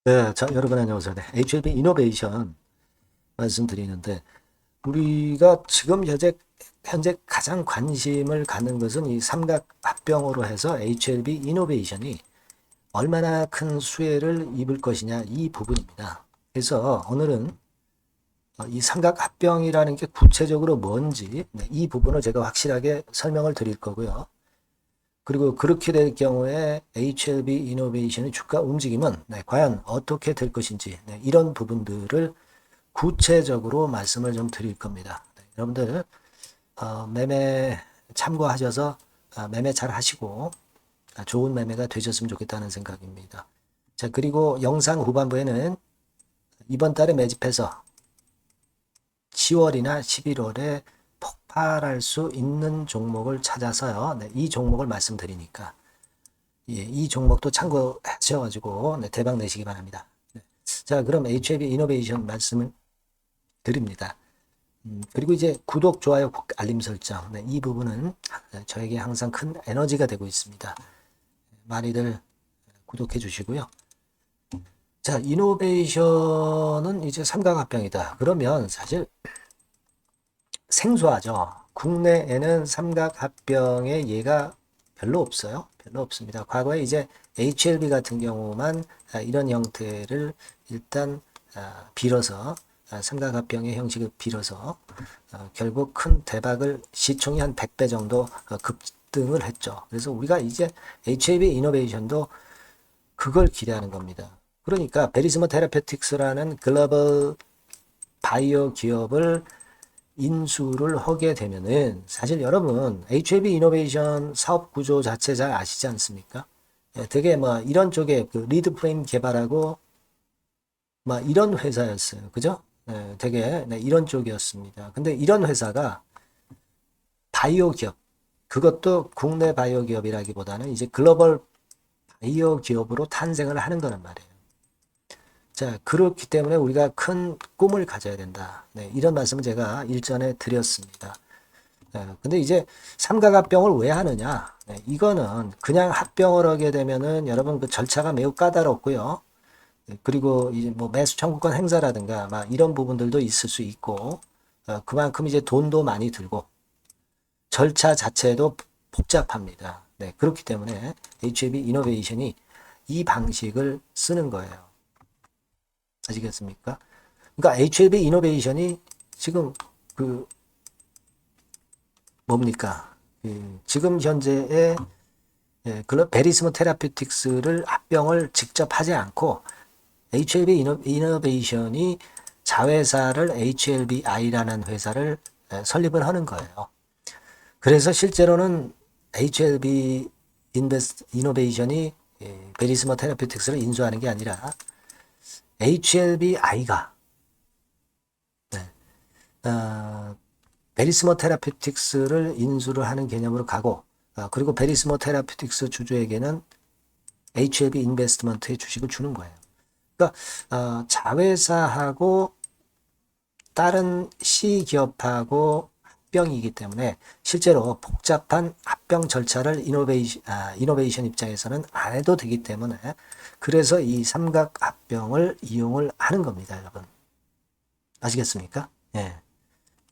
네, 자, 여러분 안녕하세요. 네, HLB 이노베이션 말씀드리는데 우리가 지금 현재 가장 관심을 갖는 것은 이 삼각합병으로 해서 HLB 이노베이션이 얼마나 큰 수혜를 입을 것이냐 이 부분입니다. 그래서 오늘은 이 삼각합병이라는 게 구체적으로 뭔지 이 부분을 제가 확실하게 설명을 드릴 거고요. 그리고 그렇게 될 경우에 HLB 이노베이션의 주가 움직임은 과연 어떻게 될 것인지 이런 부분들을 구체적으로 말씀을 좀 드릴 겁니다. 여러분들 매매 참고하셔서 매매 잘 하시고 좋은 매매가 되셨으면 좋겠다는 생각입니다. 자, 그리고 영상 후반부에는 이번 달에 매집해서 10월이나 11월에 폭발할 수 있는 종목을 찾아서요. 이 종목을 말씀드리니까 이 종목도 참고하셔가지고 대박 내시기 바랍니다. 자, 그럼 HLB 이노베이션 말씀을 드립니다. 그리고 이제 구독, 좋아요, 알림 설정 이 부분은 저에게 항상 큰 에너지가 되고 있습니다. 많이들 구독해 주시고요. 자, 이노베이션은 이제 삼각합병이다. 그러면 사실 생소하죠. 국내에는 삼각합병의 예가 별로 없어요. 별로 없습니다. 과거에 이제 HLB 같은 경우만 이런 형태를 일단 빌어서 삼각합병의 형식을 빌어서 결국 큰 대박을 시총이 한 100배 정도 급등을 했죠. 그래서 우리가 이제 HLB 이노베이션도 그걸 기대하는 겁니다. 그러니까 베리스모 테라페틱스라는 글로벌 바이오 기업을 인수를 하게 되면은 사실 여러분 HLB 이노베이션 사업 구조 자체 잘 아시지 않습니까? 되게 뭐 이런 쪽에 그 리드 프레임 개발하고 막 이런 회사였어요. 그죠? 되게 이런 쪽이었습니다. 근데 이런 회사가 바이오 기업, 그것도 국내 바이오 기업이라기보다는 이제 글로벌 바이오 기업으로 탄생을 하는 거란 말이에요. 자, 그렇기 때문에 우리가 큰 꿈을 가져야 된다. 이런 말씀을 제가 일전에 드렸습니다. 근데 이제 삼각합병을 왜 하느냐? 이거는 그냥 합병을 하게 되면은 여러분 그 절차가 매우 까다롭고요. 그리고 이제 뭐 매수 청구권 행사라든가 막 이런 부분들도 있을 수 있고, 그만큼 이제 돈도 많이 들고 절차 자체도 복잡합니다. 그렇기 때문에 HLB 이노베이션이 이 방식을 쓰는 거예요. 아시겠습니까? 그러니까 HLB 이노베이션이 지금 그 뭡니까? 지금 현재의 베리스모 테라피틱스를 합병을 직접 하지 않고 HLB 이노베이션이 자회사를 HLBI라는 회사를 설립을 하는 거예요. 그래서 실제로는 HLB 이노베이션이 베리스모 테라피틱스를 인수하는 게 아니라 HLBI가 베리스모 테라피틱스를 인수를 하는 개념으로 가고 그리고 베리스모 테라피틱스 주주에게는 HLB 인베스트먼트의 주식을 주는 거예요. 그러니까 자회사하고 다른 C기업하고 합병이기 때문에 실제로 복잡한 합병 절차를 이노베이션 입장에서는 안 해도 되기 때문에 그래서 이 삼각 합병을 이용을 하는 겁니다, 여러분. 아시겠습니까? 예.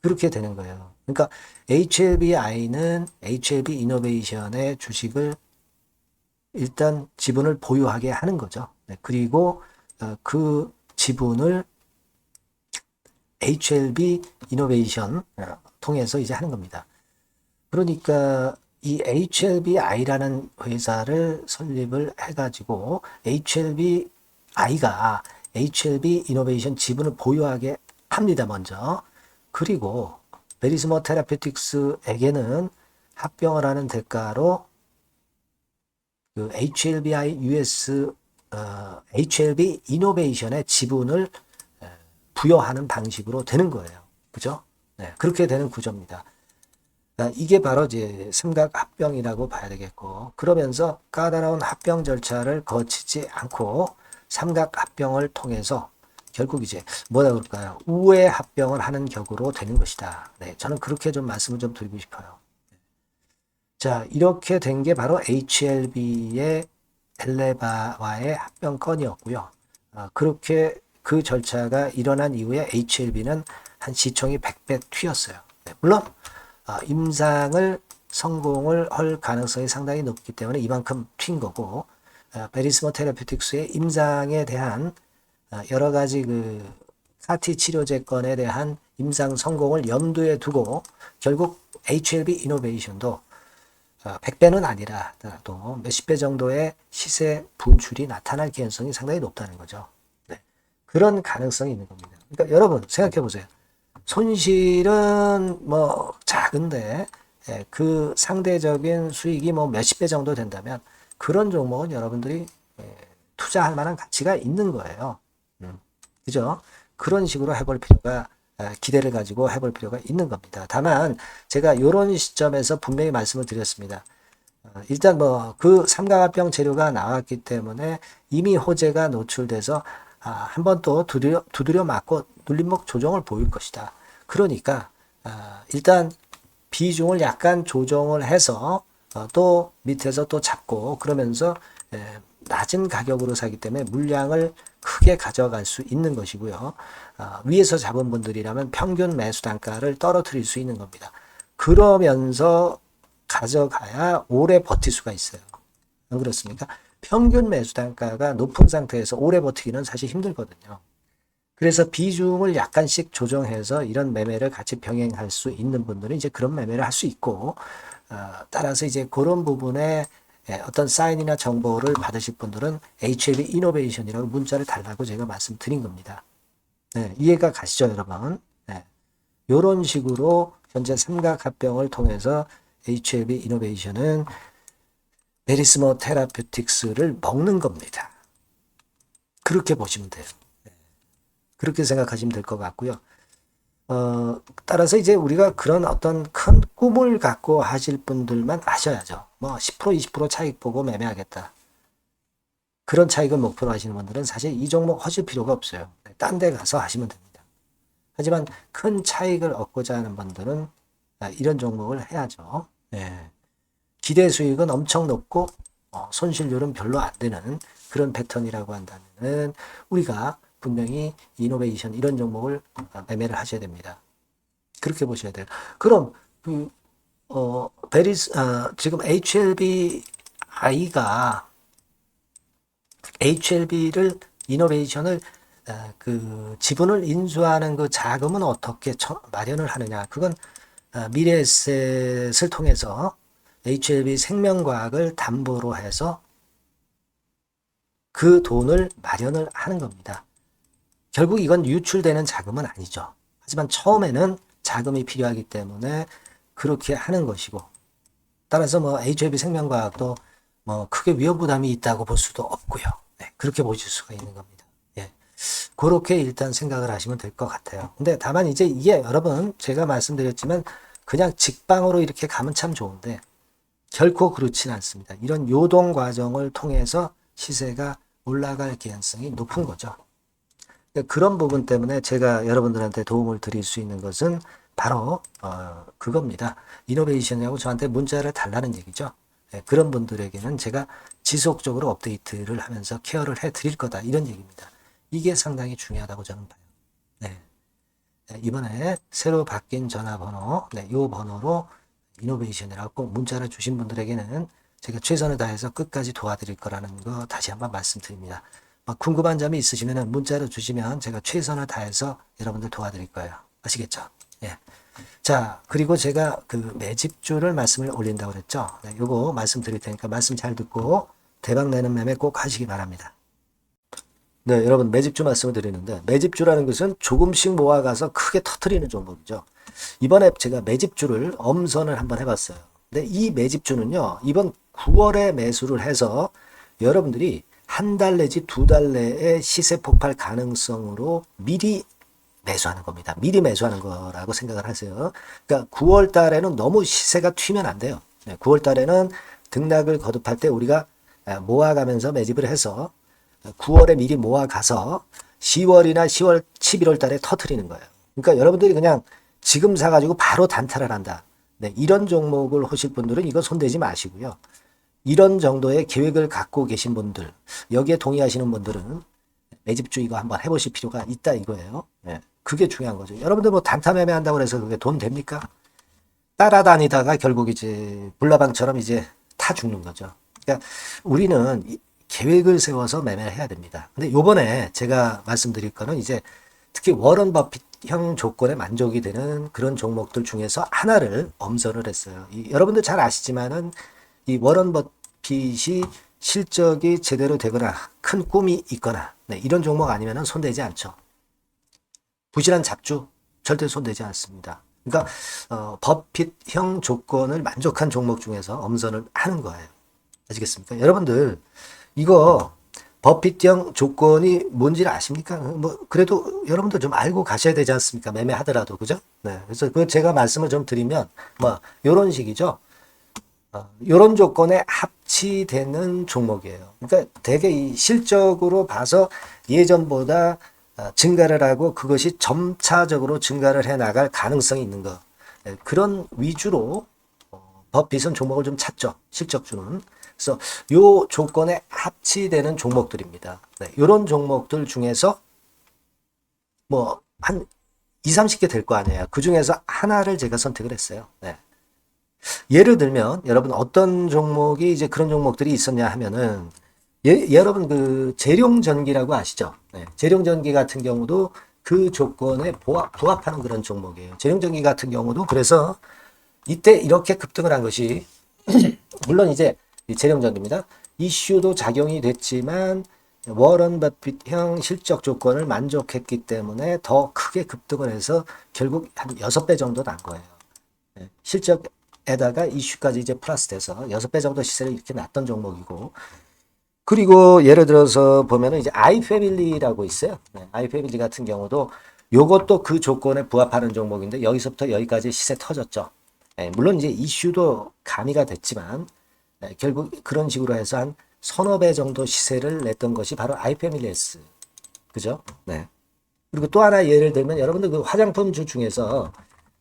그렇게 되는 거예요. 그러니까 HLBI는 HLB 이노베이션의 주식을 일단 지분을 보유하게 하는 거죠. 그리고 그 지분을 HLB 이노베이션 통해서 이제 하는 겁니다. 그러니까 이 HLBI라는 회사를 설립을 해가지고 HLBI가 HLB 이노베이션 지분을 보유하게 합니다, 먼저. 그리고 베리스모 테라피틱스에게는 합병을 하는 대가로 그 HLBI US HLB 이노베이션의 지분을 부여하는 방식으로 되는 거예요. 그죠? 그렇게 되는 구조입니다. 이게 바로 이제 삼각 합병이라고 봐야 되겠고, 그러면서 까다로운 합병 절차를 거치지 않고 삼각 합병을 통해서 결국 이제 뭐라 그럴까요? 우회 합병을 하는 격으로 되는 것이다. 저는 그렇게 좀 말씀을 좀 드리고 싶어요. 자, 이렇게 된 게 바로 HLB의 엘레바와의 합병 건이었고요. 그렇게 그 절차가 일어난 이후에 HLB는 한 시총이 100배 튀었어요. 네, 물론 임상을 성공을 할 가능성이 상당히 높기 때문에 이만큼 튄 거고, 베리스모 테라퓨틱스의 임상에 대한 여러 가지 그 CAR-T 치료제건에 대한 임상 성공을 염두에 두고 결국 HLB 이노베이션도 100배는 아니라도 몇십 배 정도의 시세 분출이 나타날 가능성이 상당히 높다는 거죠. 네. 그런 가능성이 있는 겁니다. 그러니까 여러분 생각해 보세요. 손실은 뭐 작은데 그 상대적인 수익이 뭐 몇십 배 정도 된다면 그런 종목은 여러분들이 투자할 만한 가치가 있는 거예요. 그죠? 그런 식으로 해볼 필요가 기대를 가지고 해볼 필요가 있는 겁니다. 다만 제가 이런 시점에서 분명히 말씀을 드렸습니다. 일단 뭐 그 삼각합병 재료가 나왔기 때문에 이미 호재가 노출돼서 한번 또 두드려 맞고 눌림목 조정을 보일 것이다. 그러니까 일단 비중을 약간 조정을 해서 또 밑에서 또 잡고 그러면서 낮은 가격으로 사기 때문에 물량을 크게 가져갈 수 있는 것이고요. 위에서 잡은 분들이라면 평균 매수 단가를 떨어뜨릴 수 있는 겁니다. 그러면서 가져가야 오래 버틸 수가 있어요. 안 그렇습니까? 평균 매수 단가가 높은 상태에서 오래 버티기는 사실 힘들거든요. 그래서 비중을 약간씩 조정해서 이런 매매를 같이 병행할 수 있는 분들은 이제 그런 매매를 할 수 있고, 따라서 이제 그런 부분에 어떤 사인이나 정보를 받으실 분들은 HLB 이노베이션이라고 문자를 달라고 제가 말씀드린 겁니다. 네, 이해가 가시죠, 여러분? 네. 이런 식으로 현재 삼각합병을 통해서 HLB 이노베이션은 베리스모 테라퓨틱스를 먹는 겁니다. 그렇게 보시면 돼요. 네. 그렇게 생각하시면 될 것 같고요. 따라서 이제 우리가 그런 어떤 큰 꿈을 갖고 하실 분들만 하셔야죠. 뭐 10% 20% 차익 보고 매매하겠다. 그런 차익을 목표로 하시는 분들은 사실 이 종목 하실 필요가 없어요. 딴 데 가서 하시면 됩니다. 하지만 큰 차익을 얻고자 하는 분들은 이런 종목을 해야죠. 네. 기대 수익은 엄청 높고 손실률은 별로 안 되는 그런 패턴이라고 한다면 우리가 분명히 이노베이션 이런 종목을 매매를 하셔야 됩니다. 그렇게 보셔야 돼요. 그럼 지금 HLB를 이노베이션을 그 지분을 인수하는 그 자금은 어떻게 마련을 하느냐? 그건 미래에셋을 통해서 HLB 생명과학을 담보로 해서 그 돈을 마련을 하는 겁니다. 결국 이건 유출되는 자금은 아니죠. 하지만 처음에는 자금이 필요하기 때문에 그렇게 하는 것이고, 따라서 뭐 HLB 생명과학도 뭐 크게 위험 부담이 있다고 볼 수도 없고요. 네, 그렇게 보실 수가 있는 겁니다. 예, 그렇게 일단 생각을 하시면 될 것 같아요. 근데 다만 이제 이게 여러분 제가 말씀드렸지만 그냥 직방으로 이렇게 가면 참 좋은데 결코 그렇진 않습니다. 이런 요동 과정을 통해서 시세가 올라갈 가능성이 높은 거죠. 그런 부분 때문에 제가 여러분들한테 도움을 드릴 수 있는 것은 바로 그겁니다. 이노베이션이라고 저한테 문자를 달라는 얘기죠. 네, 그런 분들에게는 제가 지속적으로 업데이트를 하면서 케어를 해드릴 거다 이런 얘기입니다. 이게 상당히 중요하다고 저는 봐요. 네. 이번에 새로 바뀐 전화번호, 이 번호로 이노베이션이라고 꼭 문자를 주신 분들에게는 제가 최선을 다해서 끝까지 도와드릴 거라는 거 다시 한번 말씀드립니다. 궁금한 점이 있으시면 문자로 주시면 제가 최선을 다해서 여러분들 도와드릴 거예요. 아시겠죠? 예. 자, 그리고 제가 그 매집주를 말씀을 올린다고 그랬죠? 네, 요거 말씀드릴 테니까 말씀 잘 듣고 대박 내는 매매 꼭 하시기 바랍니다. 네, 여러분 매집주 말씀을 드리는데 매집주라는 것은 조금씩 모아가서 크게 터트리는 종목이죠. 이번에 제가 매집주를 엄선을 한번 해봤어요. 근데 이 매집주는요, 이번 9월에 매수를 해서 여러분들이 한 달 내지 두 달 내에 시세 폭발 가능성으로 미리 매수하는 겁니다. 미리 매수하는 거라고 생각을 하세요. 그러니까 9월 달에는 너무 시세가 튀면 안 돼요. 9월 달에는 등락을 거듭할 때 우리가 모아가면서 매집을 해서 9월에 미리 모아가서 10월이나 10월, 11월 달에 터트리는 거예요. 그러니까 여러분들이 그냥 지금 사가지고 바로 단타를 한다. 네, 이런 종목을 하실 분들은 이거 손대지 마시고요. 이런 정도의 계획을 갖고 계신 분들, 여기에 동의하시는 분들은 매집주 이거 한번 해보실 필요가 있다 이거예요. 예. 그게 중요한 거죠. 여러분들 뭐 단타 매매한다고 해서 그게 돈 됩니까? 따라다니다가 결국 이제 불나방처럼 이제 타 죽는 거죠. 그러니까 우리는 계획을 세워서 매매를 해야 됩니다. 근데 요번에 제가 말씀드릴 거는 이제 특히 워런 버핏형 조건에 만족이 되는 그런 종목들 중에서 하나를 엄선을 했어요. 여러분들 잘 아시지만은 이 워런 버핏이 실적이 제대로 되거나 큰 꿈이 있거나 네, 이런 종목 아니면은 손대지 않죠. 부실한 잡주 절대 손대지 않습니다. 그러니까 버핏형 조건을 만족한 종목 중에서 엄선을 하는 거예요. 아시겠습니까? 여러분들 이거 버핏형 조건이 뭔지를 아십니까? 뭐 그래도 여러분들 좀 알고 가셔야 되지 않습니까? 매매하더라도 그죠? 네. 그래서 그 제가 말씀을 좀 드리면 뭐 이런 식이죠. 이런 조건에 합치되는 종목이에요. 그러니까 되게 이 실적으로 봐서 예전보다 증가를 하고 그것이 점차적으로 증가를 해 나갈 가능성이 있는 거. 그런 위주로 버핏은 종목을 좀 찾죠. 실적주는. 그래서 요 조건에 합치되는 종목들입니다. 네, 이런 종목들 중에서 뭐 한 2, 30개 될 거 아니에요. 그 중에서 하나를 제가 선택을 했어요. 네. 예를 들면 여러분 어떤 종목이 이제 그런 종목들이 있었냐 하면은 여러분 그 재룡전기라고 아시죠? 네. 재룡전기 같은 경우도 그 조건에 부합하는 그런 종목이에요. 재룡전기 같은 경우도 그래서 이때 이렇게 급등을 한 것이 물론 이제 재룡전기입니다. 이슈도 작용이 됐지만 워런 버핏형 실적 조건을 만족했기 때문에 더 크게 급등을 해서 결국 한 6배 정도 난 거예요. 네. 실적에다가 이슈까지 이제 플러스 돼서 6배 정도 시세를 이렇게 났던 종목이고 그리고 예를 들어서 보면은 이제 아이패밀리라고 있어요. 네, 아이패밀리 같은 경우도 요것도 그 조건에 부합하는 종목인데 여기서부터 여기까지 시세 터졌죠. 네, 물론 이제 이슈도 가미가 됐지만 네, 결국 그런 식으로 해서 한 서너 배 정도 시세를 냈던 것이 바로 아이패밀리스. 그죠? 네. 그리고 또 하나 예를 들면 여러분들 그 화장품주 중에서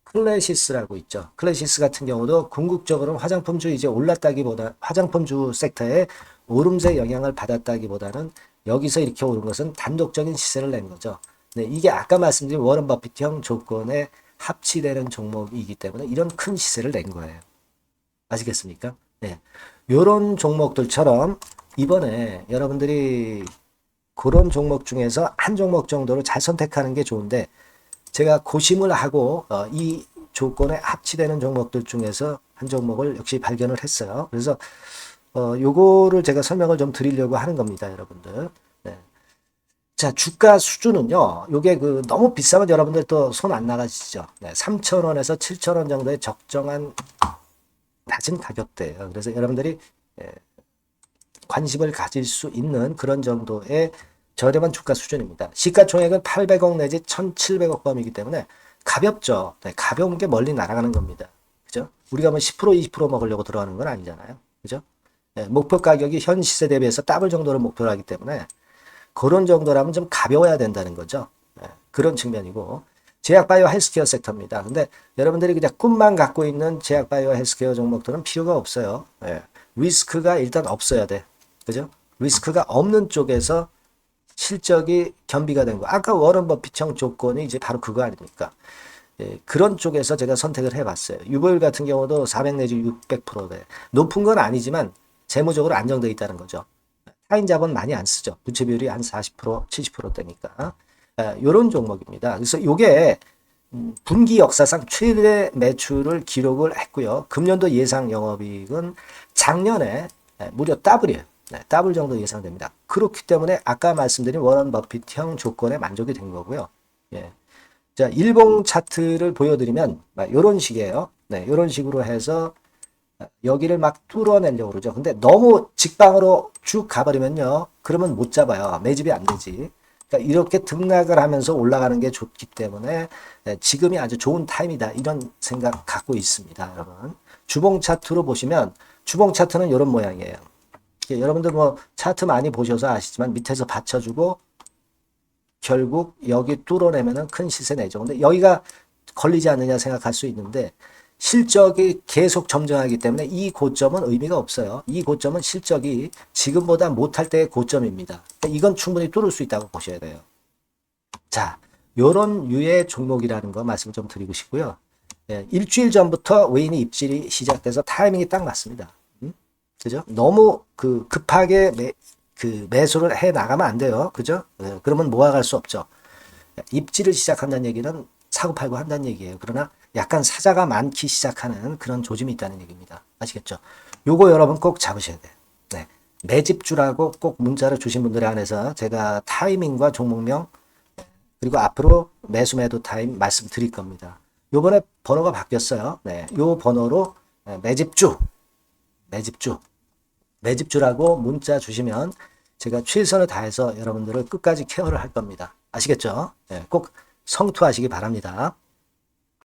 클래시스라고 있죠. 클래시스 같은 경우도 궁극적으로는 화장품주 이제 올랐다기보다 화장품주 섹터에 오름세 영향을 받았다기보다는 여기서 이렇게 오른 것은 단독적인 시세를 낸 거죠. 네, 이게 아까 말씀드린 워런 버핏형 조건에 합치되는 종목이기 때문에 이런 큰 시세를 낸 거예요. 아시겠습니까? 네. 요런 종목들처럼 이번에 여러분들이 그런 종목 중에서 한 종목 정도를 잘 선택하는 게 좋은데 제가 고심을 하고 이 조건에 합치되는 종목들 중에서 한 종목을 역시 발견을 했어요. 그래서 요거를 제가 설명을 좀 드리려고 하는 겁니다, 여러분들. 네. 자, 주가 수준은요. 요게 그 너무 비싸면 여러분들 또 손 안 나가시죠. 네, 3,000원에서 7,000원 정도의 적정한 낮은 가격대예요. 그래서 여러분들이 관심을 가질 수 있는 그런 정도의 저렴한 주가 수준입니다. 시가총액은 800억 내지 1,700억 범이기 때문에 가볍죠. 네, 가벼운 게 멀리 날아가는 겁니다. 그죠? 우리가 뭐 10% 20% 먹으려고 들어가는 건 아니잖아요. 그죠? 네, 목표 가격이 현 시세 대비해서 더블 정도를 목표로 하기 때문에 그런 정도라면 좀 가벼워야 된다는 거죠. 네, 그런 측면이고 제약바이오 헬스케어 섹터입니다. 근데 여러분들이 그냥 꿈만 갖고 있는 제약바이오 헬스케어 종목들은 필요가 없어요. 네, 리스크가 일단 없어야 돼. 그죠? 리스크가 없는 쪽에서 실적이 겸비가 된 거. 아까 워런 버핏형 조건이 이제 바로 그거 아닙니까? 예, 그런 쪽에서 제가 선택을 해봤어요. 유보율 같은 경우도 400 내지 600%대. 높은 건 아니지만 재무적으로 안정되어 있다는 거죠. 타인 자본 많이 안 쓰죠. 부채 비율이 한 40%, 70%대니까. 이런 종목입니다. 그래서 이게 분기 역사상 최대 매출을 기록을 했고요. 금년도 예상 영업이익은 작년에 무려 더블이에요. 네, 더블 정도 예상됩니다. 그렇기 때문에 아까 말씀드린 워런 버핏형 조건에 만족이 된 거고요. 예. 자, 일봉 차트를 보여드리면 이런 식이에요. 네, 이런 식으로 해서 여기를 막 뚫어내려고 그러죠. 근데 너무 직방으로 쭉 가버리면요. 그러면 못 잡아요. 매집이 안 되지. 그러니까 이렇게 등락을 하면서 올라가는 게 좋기 때문에 지금이 아주 좋은 타임이다. 이런 생각 갖고 있습니다. 여러분. 주봉 차트로 보시면 주봉 차트는 이런 모양이에요. 여러분들 뭐 차트 많이 보셔서 아시지만 밑에서 받쳐주고 결국 여기 뚫어내면은 큰 시세 내죠. 근데 여기가 걸리지 않느냐 생각할 수 있는데 실적이 계속 점증하기 때문에 이 고점은 의미가 없어요. 이 고점은 실적이 지금보다 못할 때의 고점입니다. 이건 충분히 뚫을 수 있다고 보셔야 돼요. 자, 요런 유의 종목이라는 거 말씀 좀 드리고 싶고요. 예, 일주일 전부터 외인이 입질이 시작돼서 타이밍이 딱 맞습니다. 그죠? 너무 급하게 매수를 해 나가면 안 돼요. 그죠? 예, 그러면 모아갈 수 없죠. 입지를 시작한다는 얘기는 사고 팔고 한다는 얘기예요. 그러나 약간 사자가 많기 시작하는 그런 조짐이 있다는 얘기입니다. 아시겠죠? 요거 여러분 꼭 잡으셔야 돼요. 네. 매집주라고 꼭 문자를 주신 분들에 한해서 제가 타이밍과 종목명 그리고 앞으로 매수 매도 타임 말씀드릴 겁니다. 요번에 번호가 바뀌었어요. 네. 요 번호로 매집주라고 문자 주시면 제가 최선을 다해서 여러분들을 끝까지 케어를 할 겁니다. 아시겠죠? 네, 꼭 성투하시기 바랍니다.